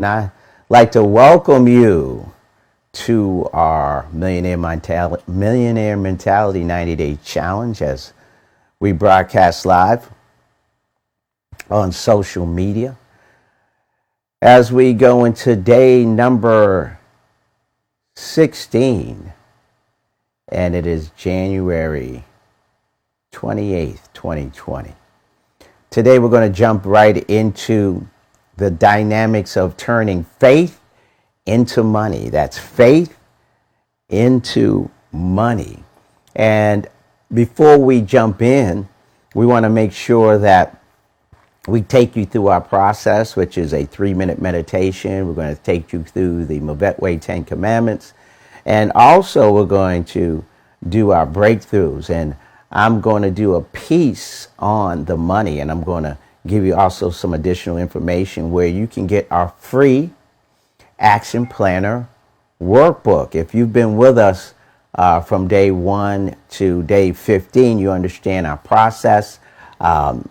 And I'd like to welcome you to our Millionaire Mentality 90-Day Challenge as we broadcast live on social media. As we go into day number 16, and it is January 28th, 2020. Today we're going to jump right into the dynamics of turning faith into money. That's faith into money. And before we jump in, we want to make sure that we take you through our process, which is a 3-minute meditation. We're going to take you through the MVET Way 10 Commandments. And also we're going to do our breakthroughs. And I'm going to do a piece on the money, and I'm going to give you also some additional information where you can get our free Action Planner Workbook. If you've been with us from day 1 to day 15, you understand our process.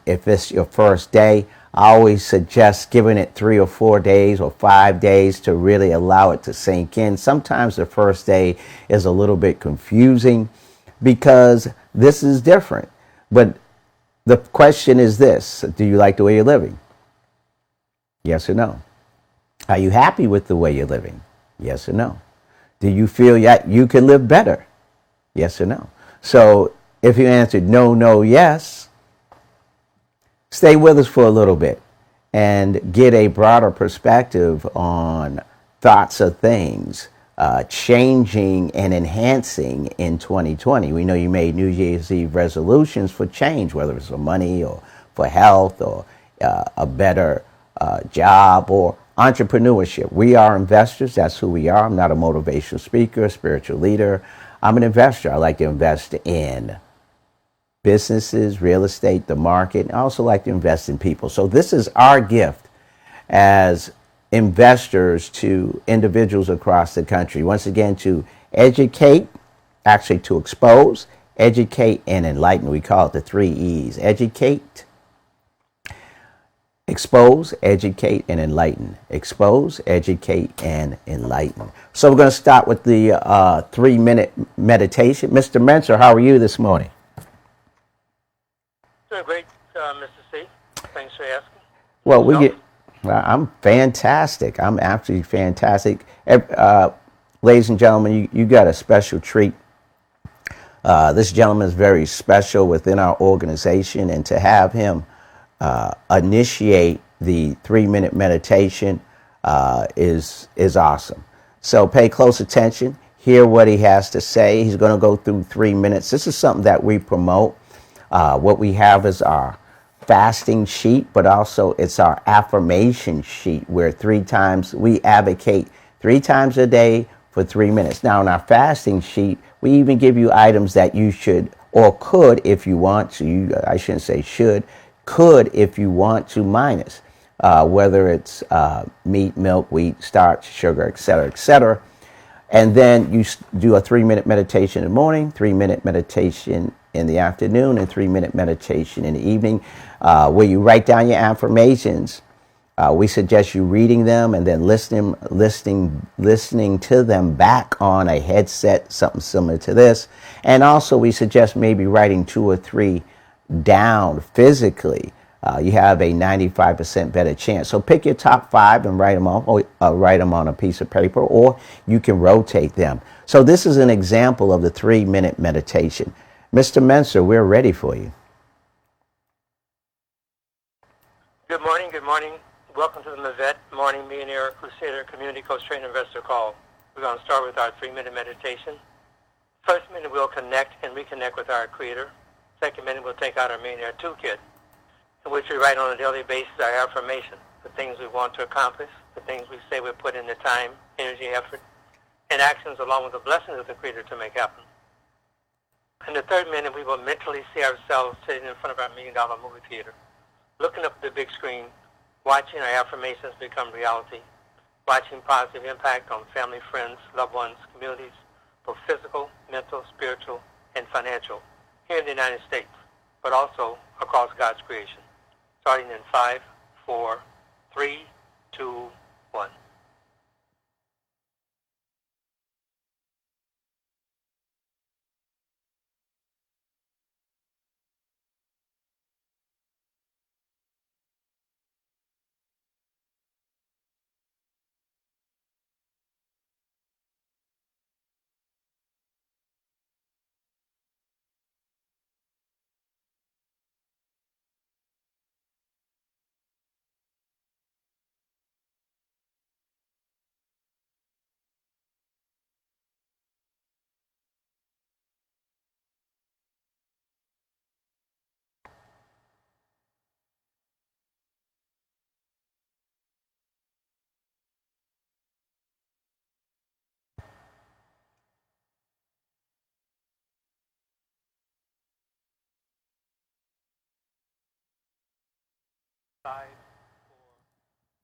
If it's your first day, I always suggest giving it 3 or 4 days or 5 days to really allow it to sink in. Sometimes the first day is a little bit confusing because this is different. But the question is this: do you like the way you're living? Yes or no? Are you happy with the way you're living? Yes or no? Do you feel that you can live better? Yes or no? So if you answered no, no, yes, stay with us for a little bit and get a broader perspective on thoughts of things changing and enhancing in 2020. We know you made New Year's Eve resolutions for change, whether it's for money or for health or a better job or entrepreneurship. We are investors. That's who we are. I'm not a motivational speaker, a spiritual leader. I'm an investor. I like to invest in businesses, real estate, the market. I also like to invest in people. So this is our gift as investors to individuals across the country. Once again, to educate, actually to expose, educate, and enlighten. We call it the 3 E's. Educate, expose, educate, and enlighten. Expose, educate, and enlighten. So we're going to start with the 3-minute meditation. Mr. Menser, how are you this morning? Doing great, Mr. C. Thanks for asking. Well, I'm fantastic. I'm absolutely fantastic. Ladies and gentlemen, you got a special treat. This gentleman is very special within our organization, and to have him initiate the 3-minute meditation is awesome. So pay close attention. Hear what he has to say. He's going to go through 3 minutes. This is something that we promote. What we have is our fasting sheet, but also it's our affirmation sheet where we advocate 3 times a day for 3 minutes. Now, in our fasting sheet, we even give you items that you should or could, if you want to, I shouldn't say should, could if you want to minus, whether it's meat, milk, wheat, starch, sugar, etc., etc. And then you do a 3-minute meditation in the morning, 3-minute meditation in the afternoon, and 3-minute meditation in the evening, where you write down your affirmations. We suggest you reading them and then listening to them back on a headset, something similar to this. And also we suggest maybe writing 2 or 3 down physically. You have a 95% better chance. So pick your top 5 and write them on a piece of paper, or you can rotate them. So this is an example of the 3-minute meditation. Mr. Menser, we're ready for you. Good morning, good morning. Welcome to the MVET Morning Millionaire Crusader Community Coach Trainer Investor Call. We're going to start with our 3-minute meditation. First minute, we'll connect and reconnect with our Creator. Second minute, we'll take out our Millionaire Toolkit, in which we write on a daily basis our affirmation, the things we want to accomplish, the things we say we put in the time, energy, effort, and actions along with the blessings of the Creator to make happen. In the third minute, we will mentally see ourselves sitting in front of our $1 million movie theater, looking up at the big screen, watching our affirmations become reality, watching positive impact on family, friends, loved ones, communities, both physical, mental, spiritual, and financial, here in the United States, but also across God's creation. Starting in 5, 4, 3, 2, 1. Five,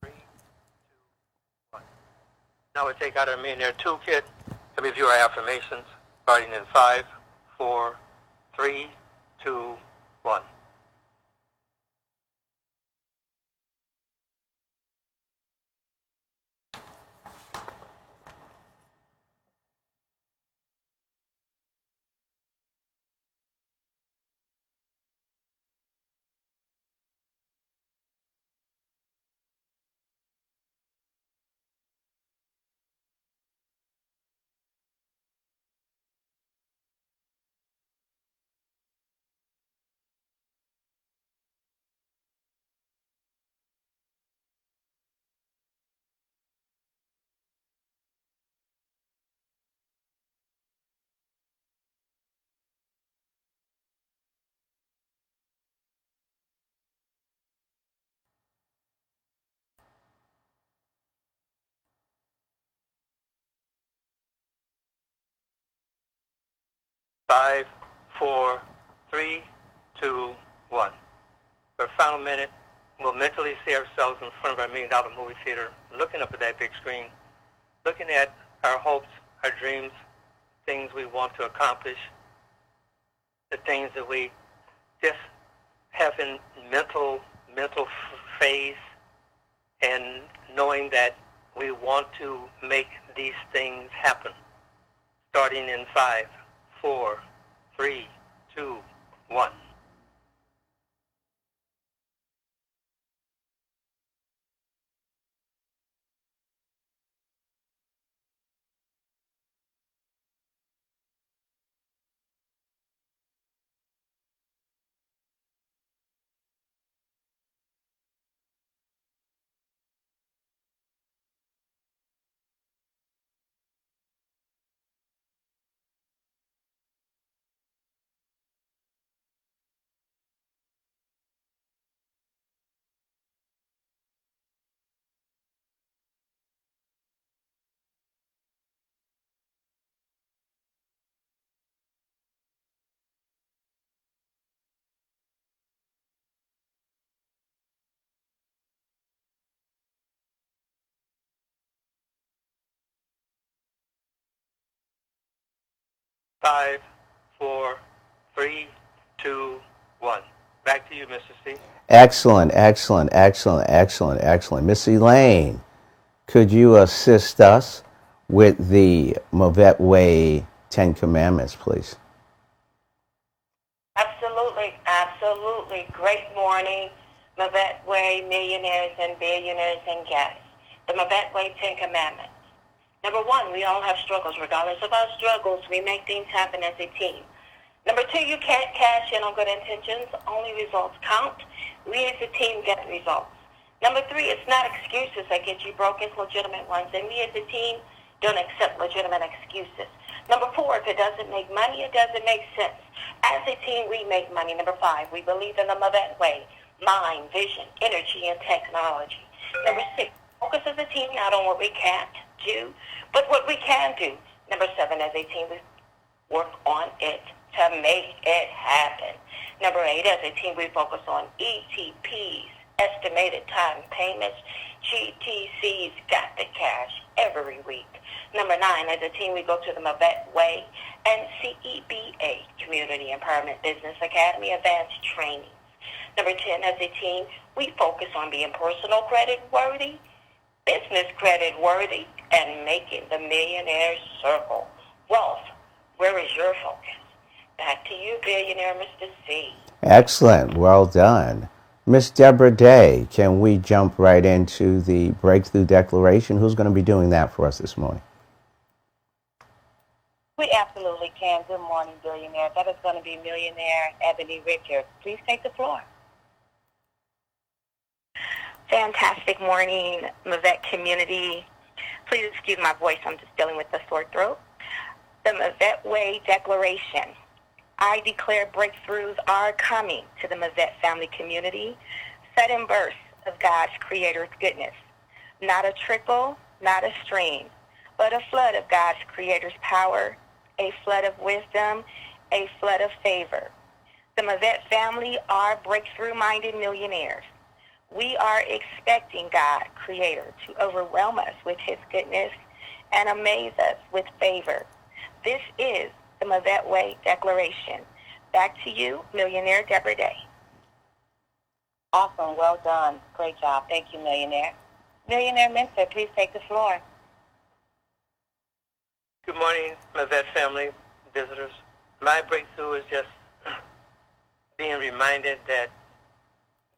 4, 3, 2, 1. Now we take out our Millionaire Toolkit to review our affirmations, starting in 5, 4, 3, 2, 1. Five, 4, 3, 2, 1. For a final minute, we'll mentally see ourselves in front of our $1 million movie theater, looking up at that big screen, looking at our hopes, our dreams, things we want to accomplish, the things that we just have in mental phase, and knowing that we want to make these things happen. Starting in 5, 4, 3, 2, 1. Five, 4, 3, 2, 1. Back to you, Mr. C. Excellent, excellent, excellent, excellent, excellent. Miss Elaine, could you assist us with the MVET Way 10 Commandments, please? Absolutely, absolutely. Great morning, MVET Way millionaires and billionaires and guests. The MVET Way 10 Commandments. Number 1, we all have struggles. Regardless of our struggles, we make things happen as a team. Number 2, you can't cash in on good intentions. Only results count. We as a team get results. Number 3, it's not excuses that get you broke. It's legitimate ones. And we as a team don't accept legitimate excuses. Number 4, if it doesn't make money, it doesn't make sense. As a team, we make money. Number 5, we believe in the MVET Way. Mind, vision, energy, and technology. Number 6, focus as a team not on what we can't do, but what we can do. Number 7, as a team, we work on it to make it happen. Number 8, as a team, we focus on ETPs, estimated time payments. GTCs, got the cash every week. Number 9, as a team, we go to the MVET Way and CEBA, Community Empowerment Business Academy Advanced Trainings. Number 10, as a team, we focus on being personal credit worthy business credit worthy, and making the millionaire circle. Wealth, where is your focus? Back to you, billionaire Mr. C. Excellent. Well done. Miss Deborah Day, can we jump right into the breakthrough declaration? Who's going to be doing that for us this morning? We absolutely can. Good morning, billionaire. That is going to be millionaire Ebony Richards. Please take the floor. Fantastic morning, MVET community. Please excuse my voice. I'm just dealing with a sore throat. The MVET Way Declaration. I declare breakthroughs are coming to the MVET family community. Sudden bursts of God's Creator's goodness. Not a trickle, not a stream, but a flood of God's Creator's power, a flood of wisdom, a flood of favor. The MVET family are breakthrough-minded millionaires. We are expecting God, Creator, to overwhelm us with His goodness and amaze us with favor. This is the MVET Way Declaration. Back to you, Millionaire Deborah Day. Awesome. Well done. Great job. Thank you, millionaire. Millionaire Mentor, please take the floor. Good morning, my vet family, visitors. My breakthrough is just being reminded that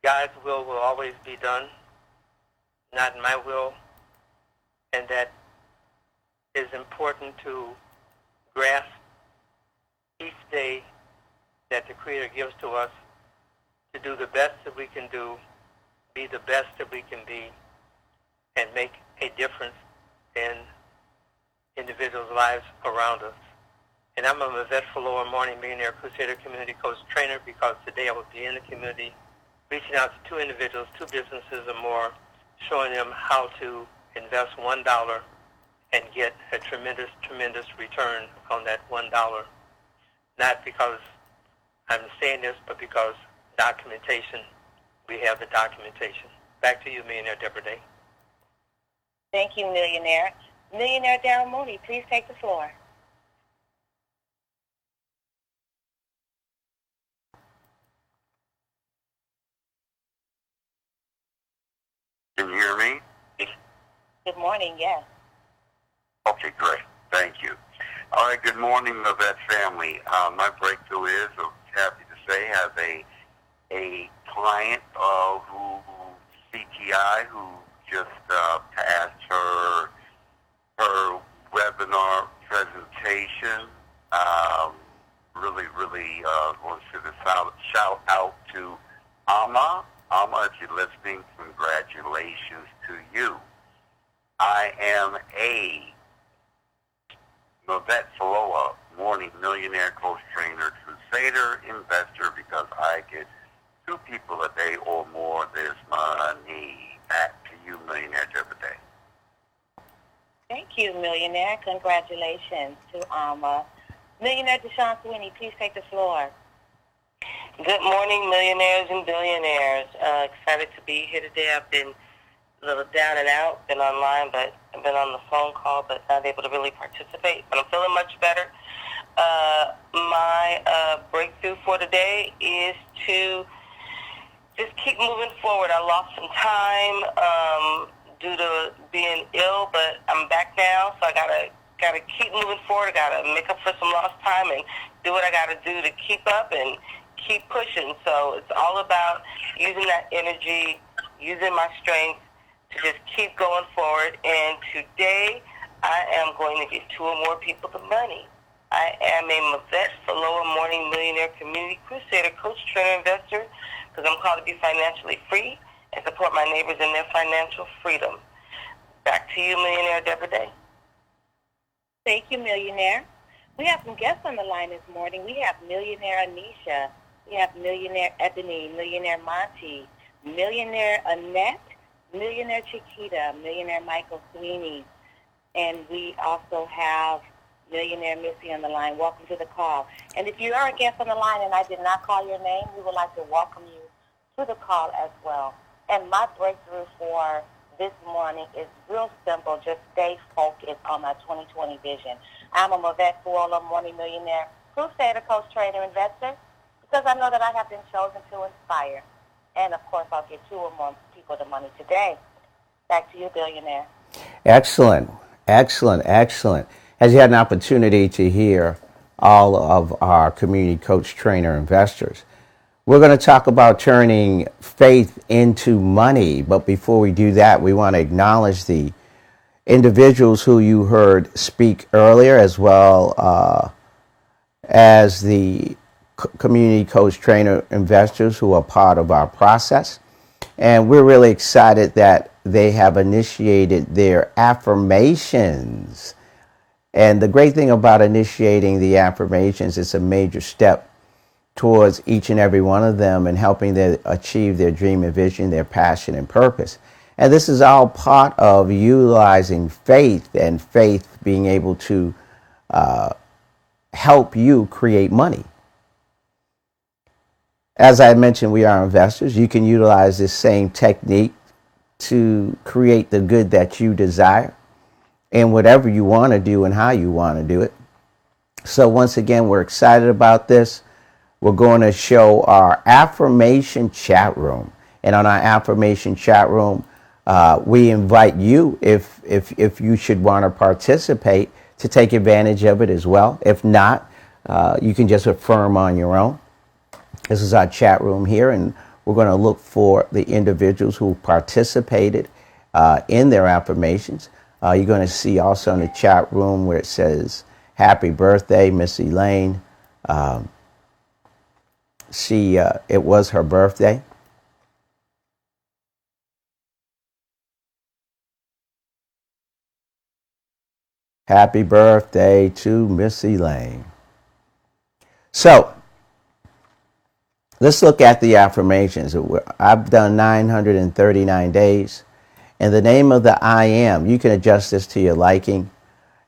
God's will always be done, not my will, and that it is important to grasp each day that the Creator gives to us to do the best that we can do, be the best that we can be, and make a difference in individuals' lives around us. And I'm a MVET Lower Morning Millionaire Crusader Community Coach Trainer because today I will be in the community reaching out to 2 individuals, 2 businesses or more, showing them how to invest $1 and get a tremendous, tremendous return on that $1. Not because I'm saying this, but because documentation, we have the documentation. Back to you, Millionaire Deborah Day. Thank you, millionaire. Millionaire Darren Mooney, please take the floor. Can you hear me? Good morning, yes. Okay, great. Thank you. All right, good morning, MVET family. My breakthrough is, I'm happy to say, has a client who CTI who just passed her webinar presentation. Really want to send a shout out to Amma. Amma, if you're listening, congratulations to you. I am a MVET Morning Millionaire Coach Trainer Crusader Investor because I get 2 people a day or more this money. Back to you, Millionaire Deborah Day. Thank you, millionaire. Congratulations to Alma. Millionaire Deshaun Sweeney, please take the floor. Good morning, millionaires and billionaires. Excited to be here today. I've been a little down and out, been online, but I've been on the phone call, but not able to really participate. But I'm feeling much better. My breakthrough for today is to just keep moving forward. I lost some time due to being ill, but I'm back now, so I gotta keep moving forward. I gotta make up for some lost time and do what I gotta do to keep up and keep pushing. So it's all about using that energy, using my strength to just keep going forward. And today I am going to get 2 or more people the money. I am a MVET Lower Morning Millionaire Community Crusader Coach Trainer Investor because I'm called to be financially free and support my neighbors in their financial freedom. Back to you, Millionaire Deborah Day. Thank you, millionaire. We have some guests on the line this morning. We have millionaire Anisha. We have millionaire Ebony, millionaire Monty, millionaire Annette, millionaire Chiquita, millionaire Michael Sweeney, and we also have millionaire Missy on the line. Welcome to the call. And if you are a guest on the line and I did not call your name, we would like to welcome you to the call as well. And my breakthrough for this morning is real simple. Just stay focused on my 2020 vision. I'm a MVET Morning Millionaire Crusader Coach Trainer Investor because I know that I have been chosen to inspire. And, of course, I'll get 2 or more people the money today. Back to you, billionaire. Excellent, excellent, excellent. As you had an opportunity to hear all of our community coach, trainer, investors, we're going to talk about turning faith into money. But before we do that, we want to acknowledge the individuals who you heard speak earlier, as well as the community coach, trainer, investors who are part of our process. And we're really excited that they have initiated their affirmations. And the great thing about initiating the affirmations, it's a major step towards each and every one of them and helping them achieve their dream and vision, their passion and purpose. And this is all part of utilizing faith, and faith being able to help you create money. As I mentioned, we are investors. You can utilize this same technique to create the good that you desire and whatever you want to do and how you want to do it. So once again, we're excited about this. We're going to show our affirmation chat room. And on our affirmation chat room, we invite you, if you should want to participate, to take advantage of it as well. If not, you can just affirm on your own. This is our chat room here, and we're going to look for the individuals who participated in their affirmations. You're going to see also in the chat room where it says, "Happy birthday, Miss Elaine." It was her birthday. Happy birthday to Miss Elaine. So, let's look at the affirmations. I've done 939 days. In the name of the I Am, you can adjust this to your liking.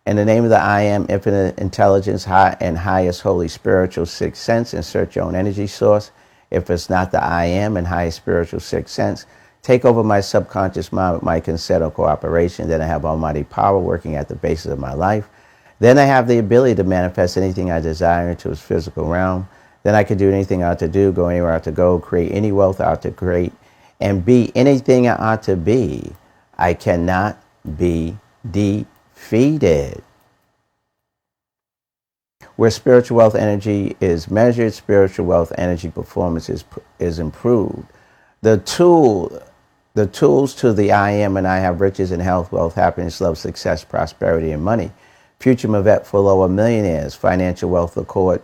In the name of the I Am, infinite intelligence, high and highest holy spiritual sixth sense, insert your own energy source. If it's not the I Am and highest spiritual sixth sense, take over my subconscious mind with my consent or cooperation. Then I have almighty power working at the basis of my life. Then I have the ability to manifest anything I desire into its physical realm. Then I can do anything I ought to do, go anywhere I ought to go, create any wealth I ought to create, and be anything I ought to be. I cannot be defeated. Where spiritual wealth energy is measured, spiritual wealth energy performance is improved. The tools to the I Am and I have riches and health, wealth, happiness, love, success, prosperity, and money. Future MVET for lower millionaires, financial wealth accord,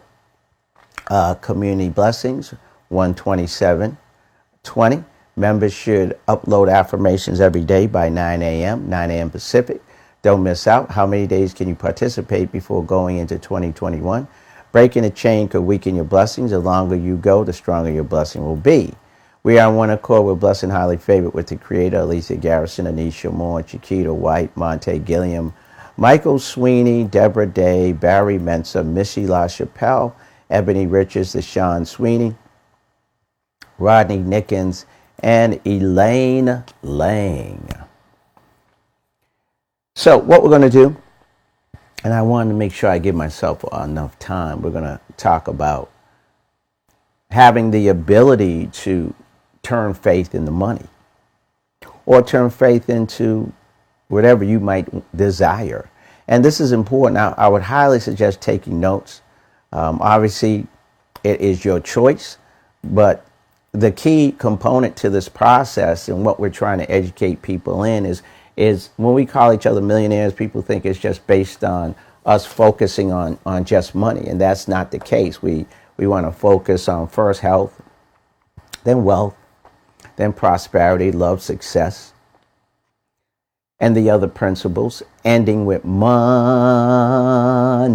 community blessings, 12720. Members should upload affirmations every day by 9 a.m., 9 a.m. Pacific. Don't miss out. How many days can you participate before going into 2021? Breaking the chain could weaken your blessings. The longer you go, the stronger your blessing will be. We are on one accord. We're blessed and highly favored with the Creator, Alicia Garrison, Anisha Moore, Chiquita White, Monte Gilliam, Michael Sweeney, Deborah Day, Barry Mensa, Missy LaChapelle, Ebony Richards, Deshaun Sweeney, Rodney Nickens, and Elaine Lang. So what we're going to do, and I wanted to make sure I give myself enough time, we're going to talk about having the ability to turn faith into money, or turn faith into whatever you might desire. And this is important. I would highly suggest taking notes. Obviously, it is your choice, but the key component to this process and what we're trying to educate people in is when we call each other millionaires, people think it's just based on us focusing on just money, and that's not the case. We want to focus on first health, then wealth, then prosperity, love, success, and the other principles, ending with money.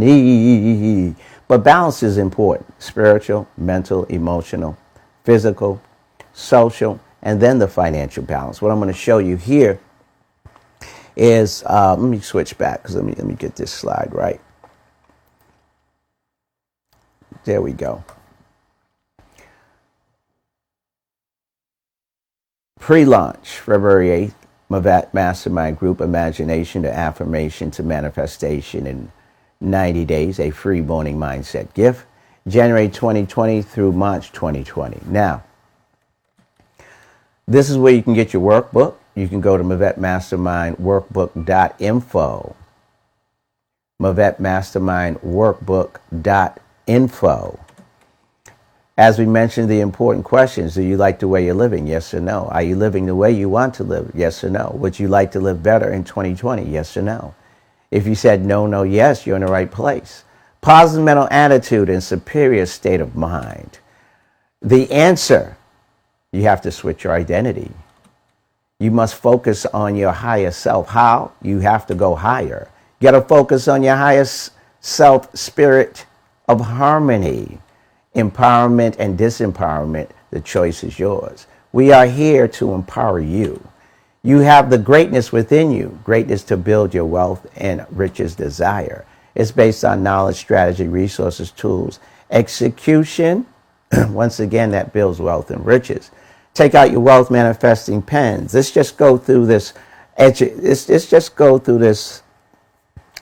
But balance is important: spiritual, mental, emotional, physical, social, and then the financial balance. What I'm going to show you here is, let me switch back, because let me get this slide right. There we go. Pre-launch, February 8th, MVET Mastermind Group, Imagination to Affirmation to Manifestation in 90 days, a free morning mindset gift, January 2020 through March 2020. Now, this is where you can get your workbook. you can go to MVET Mastermind Workbook.info. MVET Mastermind Workbook.info. As we mentioned, the important questions: do you like the way you're living? Yes or no? Are you living the way you want to live? Yes or no? Would you like to live better in 2020? Yes or no? If you said no, no, yes, you're in the right place. Positive mental attitude and superior state of mind. The answer: you have to switch your identity. You must focus on your higher self. How? You have to go higher. You got to focus on your highest self, spirit of harmony. Empowerment and disempowerment, the choice is yours. We are here to empower you. You have the greatness within you, greatness to build your wealth and riches desire. It's based on knowledge, strategy, resources, tools, execution. Once again, that builds wealth and riches. Take out your wealth manifesting pens. Let's just go through this. Let's just go through this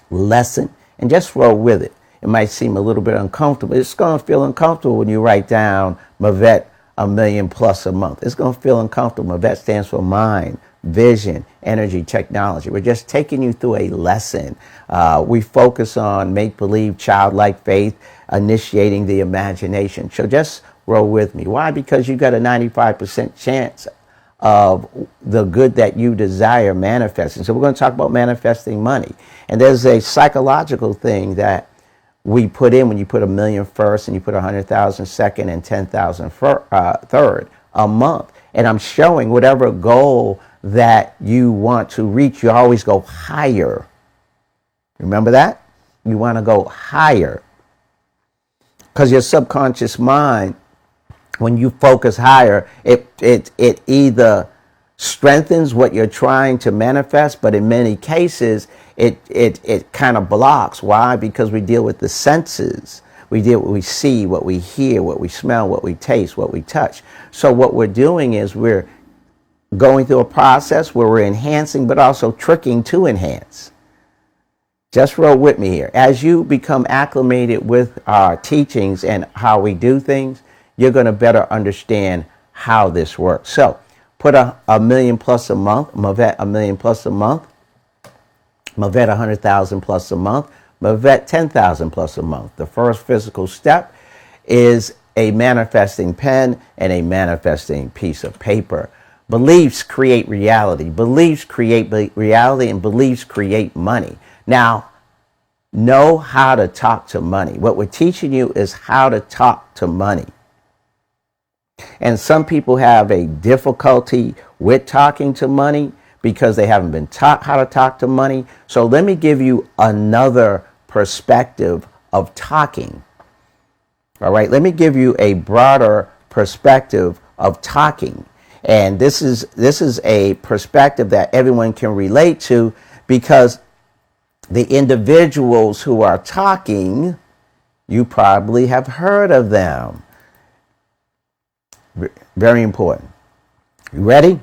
lesson and just roll with it. It might seem a little bit uncomfortable. It's going to feel uncomfortable when you write down MVET $1 million plus a month. It's going to feel uncomfortable. MVET stands for mind, vision, energy, technology. We're just taking you through a lesson. We focus on make-believe, childlike faith, initiating the imagination. So just roll with me. Why? Because you got a 95% chance of the good that you desire manifesting. So we're going to talk about manifesting money. And there's a psychological thing that we put in when you put $1 million first and you put 100,000 second and 10,000 third a month. And I'm showing whatever goal that you want to reach, you always go higher. Remember that? You want to go higher. Because your subconscious mind, when you focus higher, it either strengthens what you're trying to manifest, but in many cases, it kind of blocks. Why? Because we deal with the senses. We deal with what we see, what we hear, what we smell, what we taste, what we touch. So what we're doing is we're going through a process where we're enhancing, but also tricking to enhance. Just roll with me here. As you become acclimated with our teachings and how we do things, you're going to better understand how this works. So put a million plus a month, MVET $1 million plus a month, MVET 100,000 plus a month, MVET 10,000 plus a month. The first physical step is a manifesting pen and a manifesting piece of paper. Beliefs create reality. Beliefs create reality, and beliefs create money. Now, know how to talk to money. What we're teaching you is how to talk to money. And some people have a difficulty with talking to money because they haven't been taught how to talk to money. So let me give you another perspective of talking. All right, let me give you a broader perspective of talking. And this is a perspective that everyone can relate to, because the individuals who are talking, you probably have heard of them. Very important. You ready?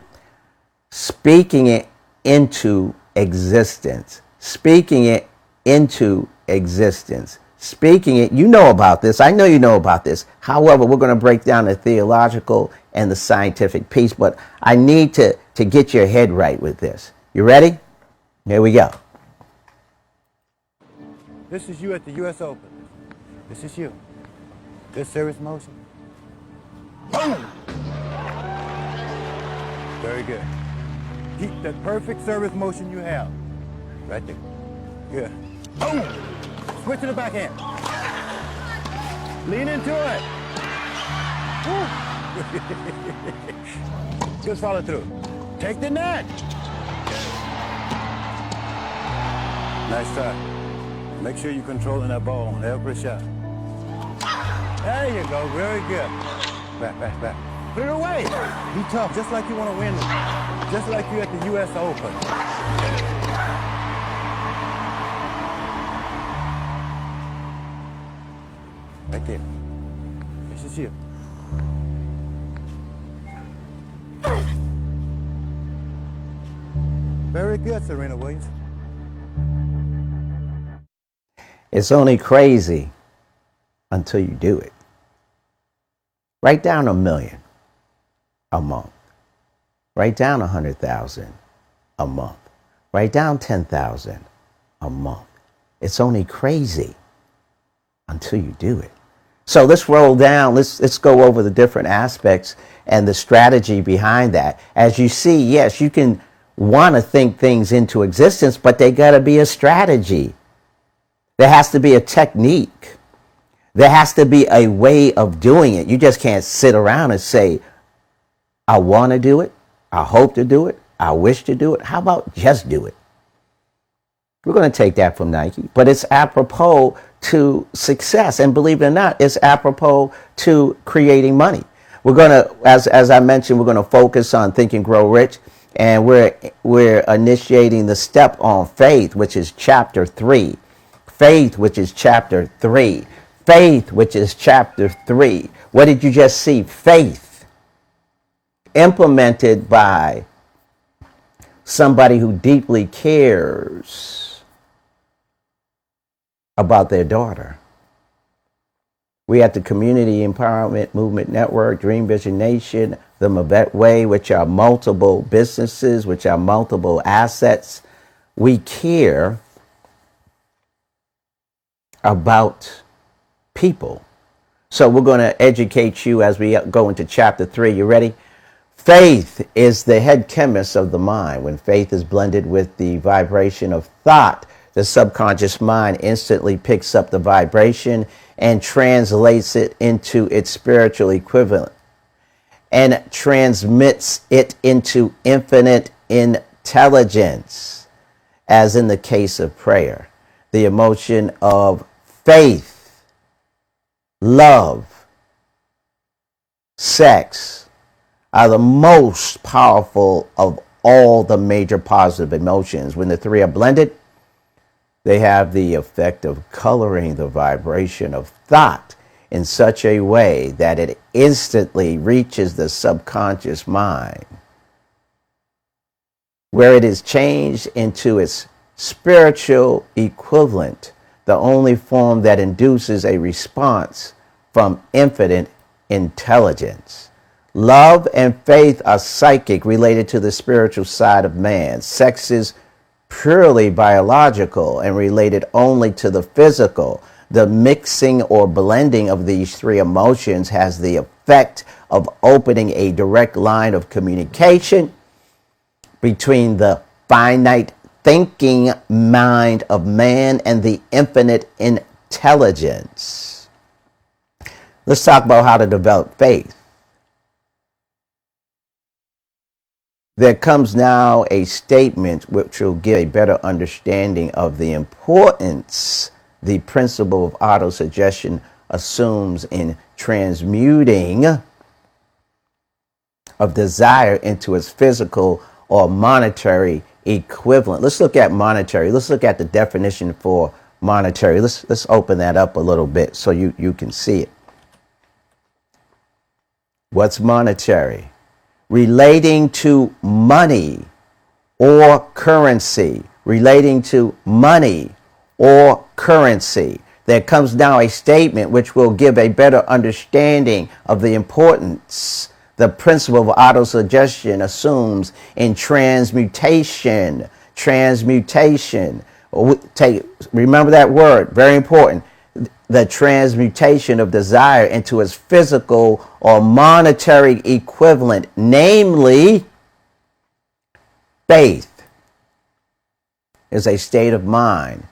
Speaking it into existence. Speaking it into existence. Speaking it, you know about this. I know you know about this. However, we're going to break down the theological and the scientific piece, but I need to get your head right with this. You ready? Here we go. This is you at the U.S. Open. This is you. Good service motion. Boom! Very good. Keep that perfect service motion you have. Right there. Good. Boom! Switch to the backhand. Lean into it. Woo. Good follow through. Take the net. Nice try. Make sure you're controlling that ball on every shot. There you go. Very good. Back, back, back. Put it away. Be tough, just like you want to win. Just like you at the U.S. Open. Right there. This is you. Very good, Serena Williams. It's only crazy until you do it. Write down $1 million a month. Write down 100,000 a month. Write down 10,000 a month. It's only crazy until you do it. So let's roll down. Let's go over the different aspects and the strategy behind that. As you see, yes, you can want to think things into existence, but they got to be a strategy. There has to be a technique. There has to be a way of doing it. You just can't sit around and say, I want to do it. I hope to do it. I wish to do it. How about just do it? We're going to take that from Nike, but it's apropos to success. And believe it or not, it's apropos to creating money. We're going to, as I mentioned, we're going to focus on Think and Grow Rich. And we're initiating the step on faith, which is chapter 3. Faith, which is chapter 3. Faith, which is chapter 3. What did you just see? Faith implemented by somebody who deeply cares about their daughter. We at the Community Empowerment Movement Network, Dream Vision Nation, the MVET Way, which are multiple businesses, which are multiple assets. We care about people. So we're going to educate you as we go into chapter 3. You ready? Faith is the head chemist of the mind. When faith is blended with the vibration of thought, the subconscious mind instantly picks up the vibration and translates it into its spiritual equivalent and transmits it into infinite intelligence, as in the case of prayer. The emotion of faith, love, sex are the most powerful of all the major positive emotions. When the three are blended, they have the effect of coloring the vibration of thought in such a way that it instantly reaches the subconscious mind, where it is changed into its spiritual equivalent, the only form that induces a response from infinite intelligence. Love and faith are psychic, related to the spiritual side of man. Sex is purely biological and related only to the physical. The mixing or blending of these three emotions has the effect of opening a direct line of communication between the finite thinking mind of man and the infinite intelligence. Let's talk about how to develop faith. There comes now a statement which will give a better understanding of the importance the principle of autosuggestion assumes in transmuting of desire into its physical or monetary equivalent. Let's look at monetary. Let's look at the definition for monetary. Let's open that up a little bit so you can see it. What's monetary? Relating to money or currency. Relating to money or currency. There comes now a statement which will give a better understanding of the importance the principle of autosuggestion assumes in transmutation. Transmutation. Remember that word, very important. The transmutation of desire into its physical or monetary equivalent, namely faith, is a state of mind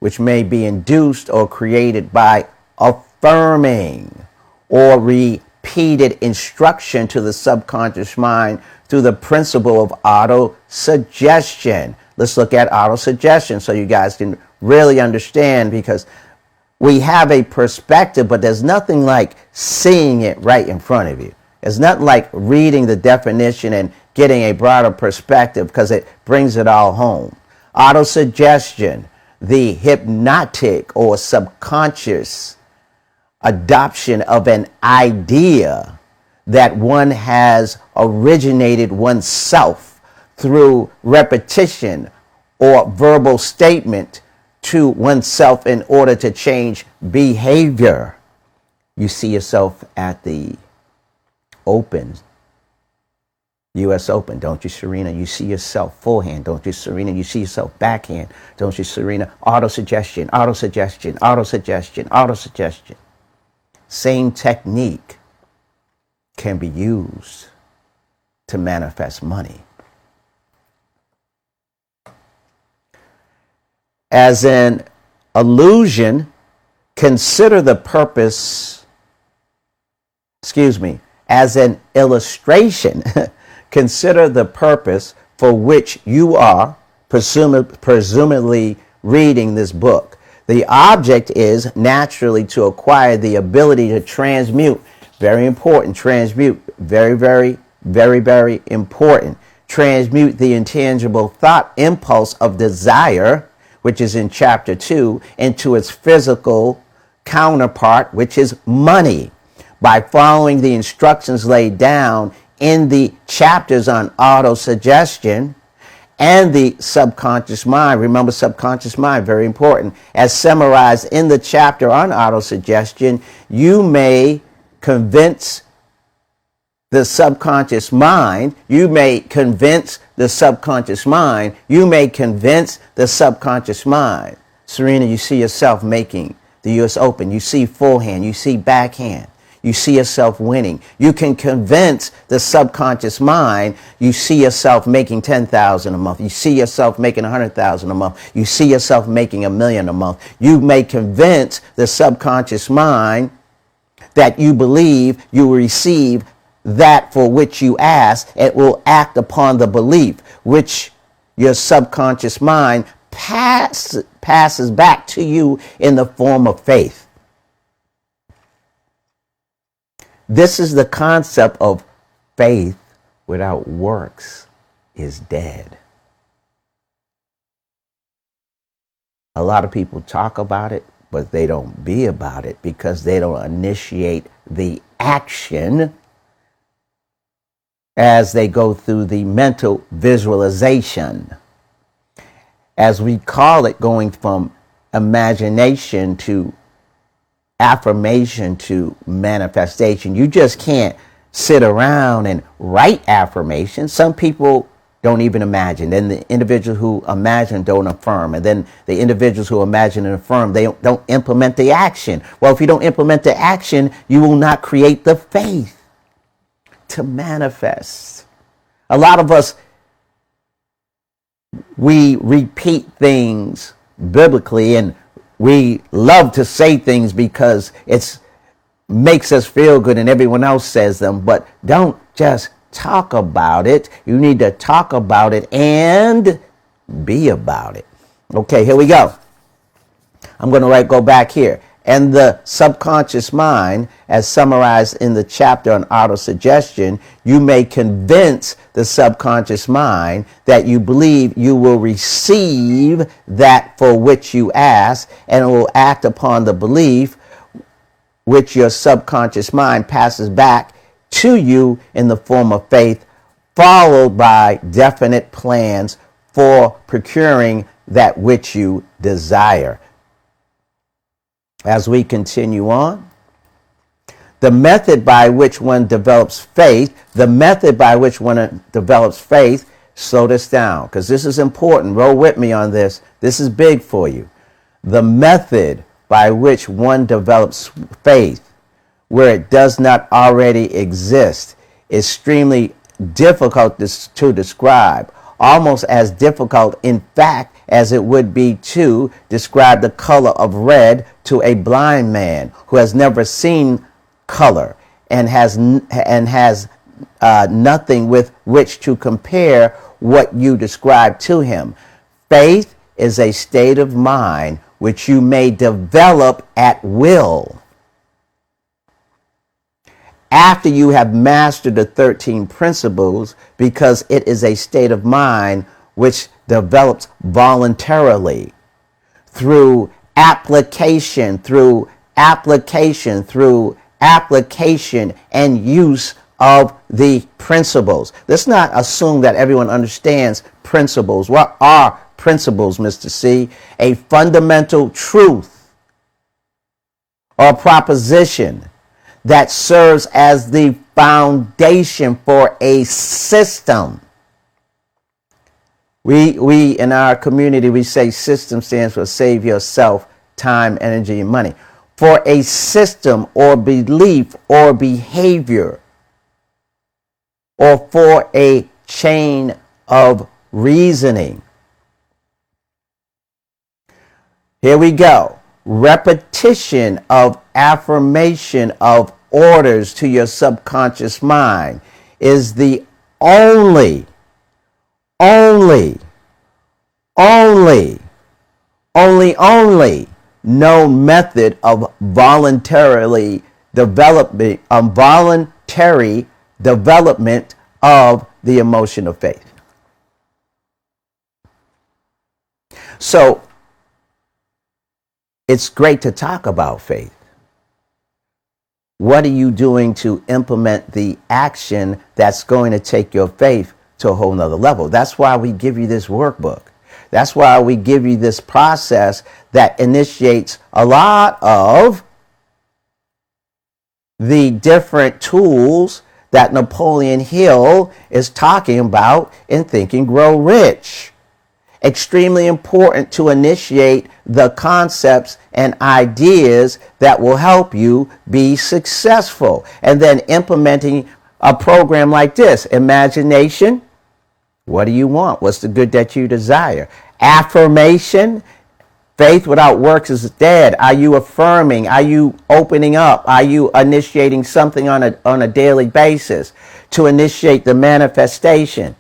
which may be induced or created by affirming or repeated instruction to the subconscious mind through the principle of autosuggestion. Let's look at autosuggestion so you guys can really understand, because we have a perspective, but there's nothing like seeing it right in front of you. There's nothing like reading the definition and getting a broader perspective, because it brings it all home. Autosuggestion, the hypnotic or subconscious adoption of an idea that one has originated oneself through repetition or verbal statement to oneself in order to change behavior. You see yourself at the open U.S. Open, don't you, Serena? You see yourself forehand, don't you, Serena? You see yourself backhand, don't you, Serena? Auto-suggestion, auto-suggestion, auto-suggestion, auto-suggestion. Same technique can be used to manifest money. As an illusion, consider the purpose, as an illustration, consider the purpose for which you are presumably reading this book. The object is naturally to acquire the ability to transmute. Very important. Transmute. Very, very, very, very important. Transmute the intangible thought impulse of desire, which is in chapter 2, into its physical counterpart, which is money, by following the instructions laid down in the chapters on auto-suggestion and the subconscious mind. Remember, subconscious mind, very important. As summarized in the chapter on auto-suggestion, you may convince the subconscious mind, you may convince the subconscious mind, you may convince the subconscious mind. Serena, you see yourself making the U.S. Open. You see forehand, you see backhand. You see yourself winning. You can convince the subconscious mind. You see yourself making $10,000 a month. You see yourself making $100,000 a month. You see yourself making $1 million a month. You may convince the subconscious mind that you believe you will receive that for which you ask. It will act upon the belief which your subconscious mind passes back to you in the form of faith. This is the concept of faith without works is dead. A lot of people talk about it, but they don't be about it because they don't initiate the action as they go through the mental visualization. As we call it, going from imagination to affirmation to manifestation. You just can't sit around and write affirmations. Some people don't even imagine. Then the individuals who imagine don't affirm. And then the individuals who imagine and affirm, they don't implement the action. Well, if you don't implement the action, you will not create the faith to manifest. A lot of us, we repeat things biblically, and we love to say things because it makes us feel good and everyone else says them, but don't just talk about it. You need to talk about it and be about it. Okay, here we go. I'm going to go back here. And the subconscious mind, as summarized in the chapter on autosuggestion, you may convince the subconscious mind that you believe you will receive that for which you ask, and it will act upon the belief which your subconscious mind passes back to you in the form of faith, followed by definite plans for procuring that which you desire. As we continue on, the method by which one develops faith, slow this down because this is important. Roll with me on this. This is big for you. The method by which one develops faith where it does not already exist is extremely difficult to describe. Almost as difficult, in fact, as it would be to describe the color of red to a blind man who has never seen color and has nothing with which to compare what you describe to him. Faith is a state of mind which you may develop at will. After you have mastered the 13 principles, because it is a state of mind which develops voluntarily through application and use of the principles. Let's not assume that everyone understands principles. What are principles, Mr. C? A fundamental truth or proposition that serves as the foundation for a system. We in our community, we say system stands for save yourself time, energy, and money. For a system or belief or behavior, or for a chain of reasoning. Here we go. Repetition of affirmation of orders to your subconscious mind is the only known method of voluntary development of the emotion of faith. So it's great to talk about faith. What are you doing to implement the action that's going to take your faith to a whole nother level? That's why we give you this workbook. That's why we give you this process that initiates a lot of the different tools that Napoleon Hill is talking about in Think and Grow Rich. Extremely important to initiate the concepts and ideas that will help you be successful. And then implementing a program like this. Imagination. What do you want? What's the good that you desire? Affirmation. Faith without works is dead. Are you affirming? Are you opening up? Are you initiating something on a daily basis to initiate the manifestation?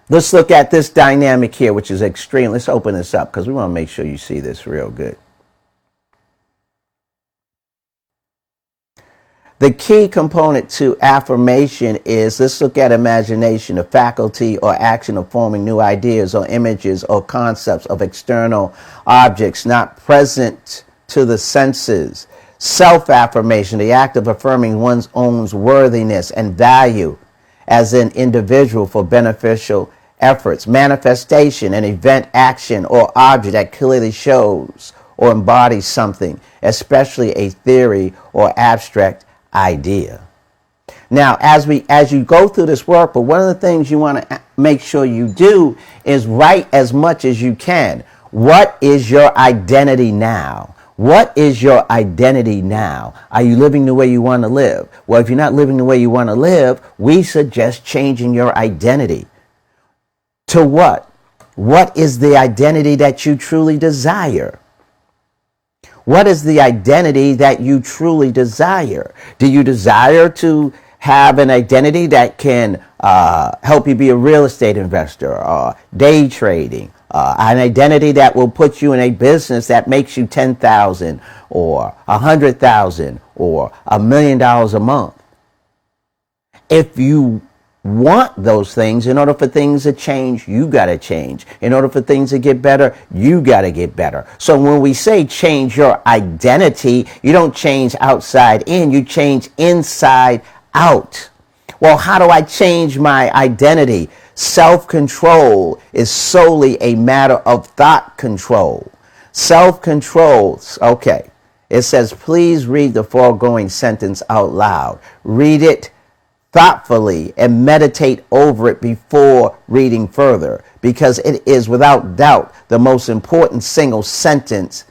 Let's look at this dynamic here, which is extreme. Let's open this up because we want to make sure you see this real good. The key component to affirmation is, let's look at imagination, the faculty or action of forming new ideas or images or concepts of external objects not present to the senses. Self-affirmation, the act of affirming one's own worthiness and value as an individual for beneficial efforts. Manifestation, an event, action, or object that clearly shows or embodies something, especially a theory or abstract idea. Now, as you go through this work, but one of the things you want to make sure you do is write as much as you can. What is your identity now? What is your identity now? Are you living the way you want to live? Well, if you're not living the way you want to live, we suggest changing your identity. To what? What is the identity that you truly desire? What is the identity that you truly desire? Do you desire to have an identity that can help you be a real estate investor or day trading? An identity that will put you in a business that makes you $10,000 or $100,000 or $1 million a month. If you want those things, in order for things to change, you got to change. In order for things to get better, you got to get better. So when we say change your identity, you don't change outside in, you change inside out. Well, how do I change my identity? Self-control is solely a matter of thought control. Self-control, okay. It says, please read the foregoing sentence out loud. Read it thoughtfully and meditate over it before reading further, because it is without doubt the most important single sentence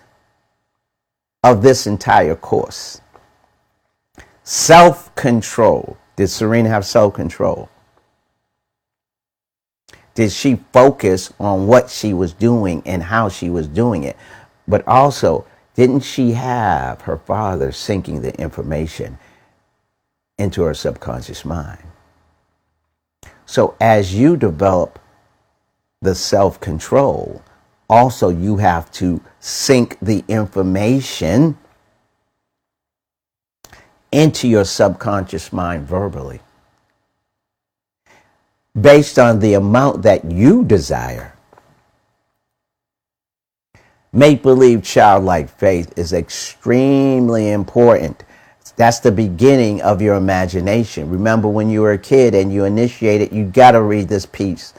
of this entire course. Self-control. Did Serena have self-control? Did she focus on what she was doing and how she was doing it? But also, didn't she have her father sinking the information into her subconscious mind? So as you develop the self-control, also you have to sink the information into your subconscious mind verbally, based on the amount that you desire. Make-believe childlike faith is extremely important. That's the beginning of your imagination. Remember when you were a kid and you initiated, you got to read this piece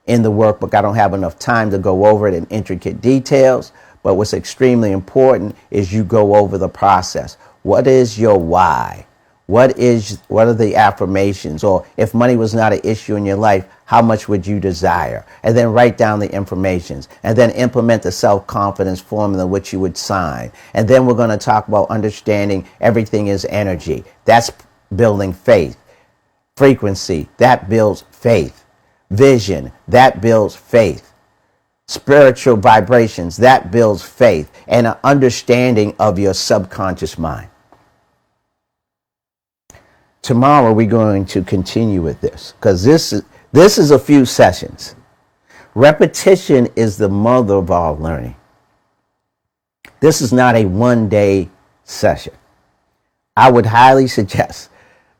in the workbook. I don't have enough time to go over it in intricate details, but what's extremely important is you go over the process. What is your why? What are the affirmations? Or if money was not an issue in your life, how much would you desire? And then write down the informations, and then implement the self-confidence formula which you would sign. And then we're going to talk about understanding everything is energy. That's building faith. Frequency, that builds faith. Vision, that builds faith. Spiritual vibrations, that builds faith and an understanding of your subconscious mind. Tomorrow we're going to continue with this because this is a few sessions. Repetition is the mother of all learning. This is not a one-day session. I would highly suggest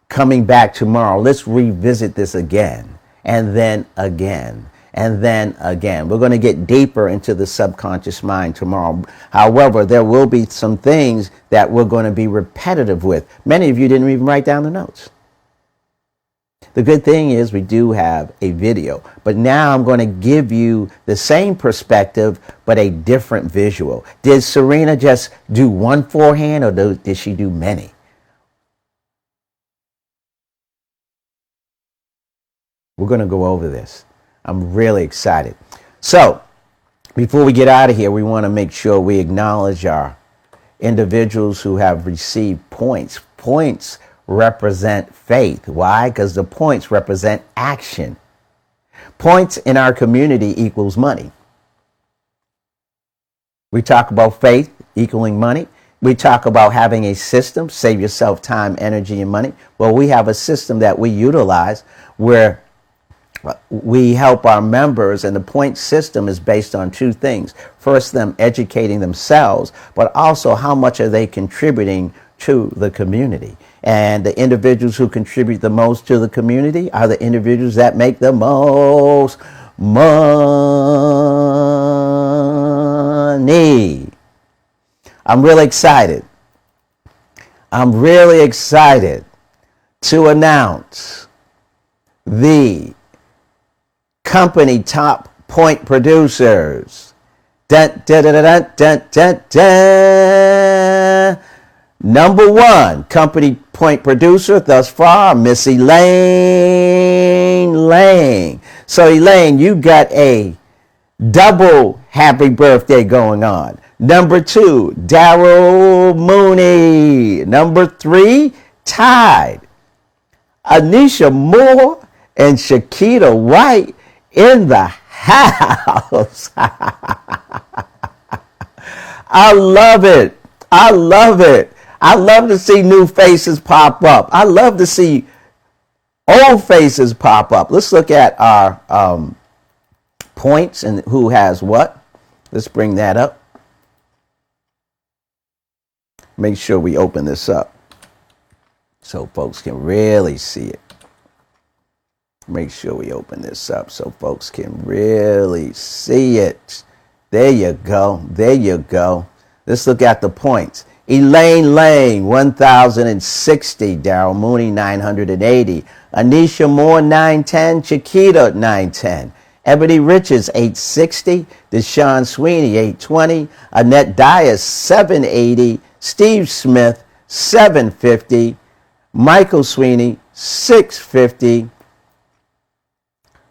coming back tomorrow. Let's revisit this again, and then again, and then again. We're going to get deeper into the subconscious mind tomorrow. However, there will be some things that we're going to be repetitive with. Many of you didn't even write down the notes. The good thing is we do have a video, but now I'm going to give you the same perspective, but a different visual. Did Serena just do one forehand, or did she do many? We're going to go over this. I'm really excited. So, before we get out of here, we want to make sure we acknowledge our individuals who have received points. Points represent faith. Why? Because the points represent action. Points in our community equals money. We talk about faith equaling money. We talk about having a system, save yourself time, energy, and money. Well, we have a system that we utilize where we help our members, and the point system is based on two things. First, them educating themselves, but also how much are they contributing to the community. And the individuals who contribute the most to the community are the individuals that make the most money. I'm really excited. I'm really excited to announce the company top point producers. Dun, dun, dun, dun, dun, dun, dun. Number one company point producer thus far, Miss Elaine Lang. So Elaine, you got a double happy birthday going on. Number two, Daryl Mooney. Number three, tied, Anisha Moore and Shakita White in the house. I love it. I love it. I love to see new faces pop up. I love to see old faces pop up. Let's look at our points and who has what. Let's bring that up. Make sure we open this up so folks can really see it. Make sure we open this up so folks can really see it. There you go. There you go. Let's look at the points. Elaine Lang, 1,060. Daryl Mooney, 980. Anisha Moore, 910. Chiquita, 910. Ebony Richards, 860. Deshaun Sweeney, 820. Annette Dias, 780. Steve Smith, 750. Michael Sweeney, 650.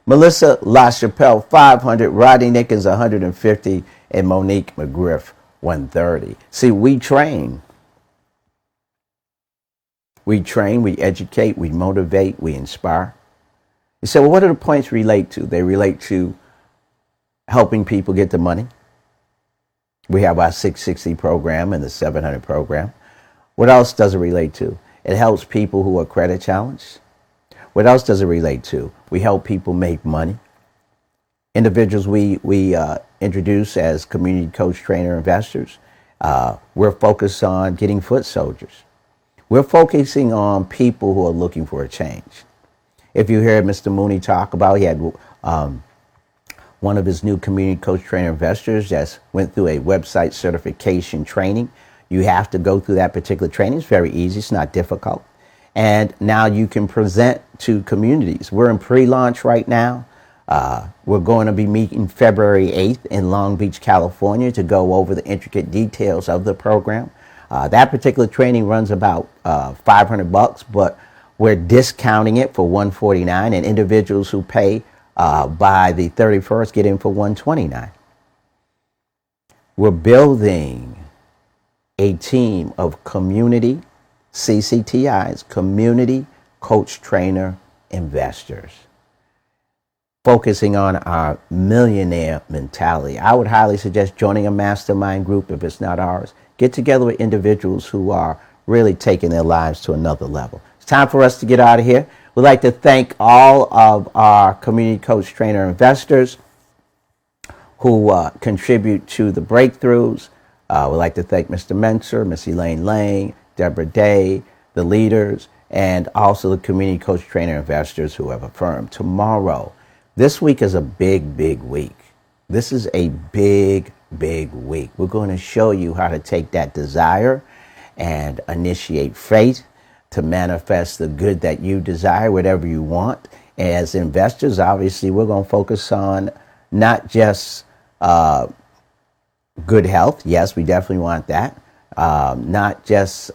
Melissa LaChapelle, 500. Rodney Nickens, 150. And Monique McGriff, 130. See, we train. We train, we educate, we motivate, we inspire. You say, well, what do the points relate to? They relate to helping people get the money. We have our 660 program and the 700 program. What else does it relate to? It helps people who are credit challenged. What else does it relate to? We help people make money. Individuals we introduce as community coach, trainer, investors. We're focused on getting foot soldiers. We're focusing on people who are looking for a change. If you heard Mr. Mooney talk about, he had one of his new community coach, trainer, investors that went through a website certification training. You have to go through that particular training. It's very easy. It's not difficult. And now you can present to communities. We're in pre-launch right now. We're going to be meeting February 8th in Long Beach, California to go over the intricate details of the program. That particular training runs about $500, but we're discounting it for $149, and individuals who pay by the 31st get in for $129. We're building a team of community CCTIs, community coach trainer investors, focusing on our millionaire mentality. I would highly suggest joining a mastermind group if it's not ours. Get together with individuals who are really taking their lives to another level. It's time for us to get out of here. We'd like to thank all of our community coach trainer investors who contribute to the breakthroughs. We'd like to thank Mr. Menser, Miss Elaine Lang, Deborah Day, the leaders, and also the community coach trainer investors who have affirmed. Tomorrow, this week is a big, big week. This is a big, big week. We're going to show you how to take that desire and initiate faith to manifest the good that you desire, whatever you want. As investors, obviously, we're going to focus on not just good health. Yes, we definitely want that. Not just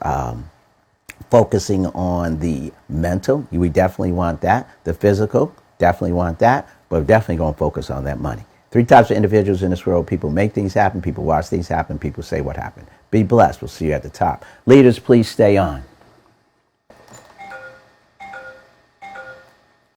focusing on the mental. We definitely want that. The physical, definitely want that. But we're definitely going to focus on that money. 3 types of individuals in this world. People make things happen. People watch things happen. People say what happened. Be blessed. We'll see you at the top. Leaders, please stay on.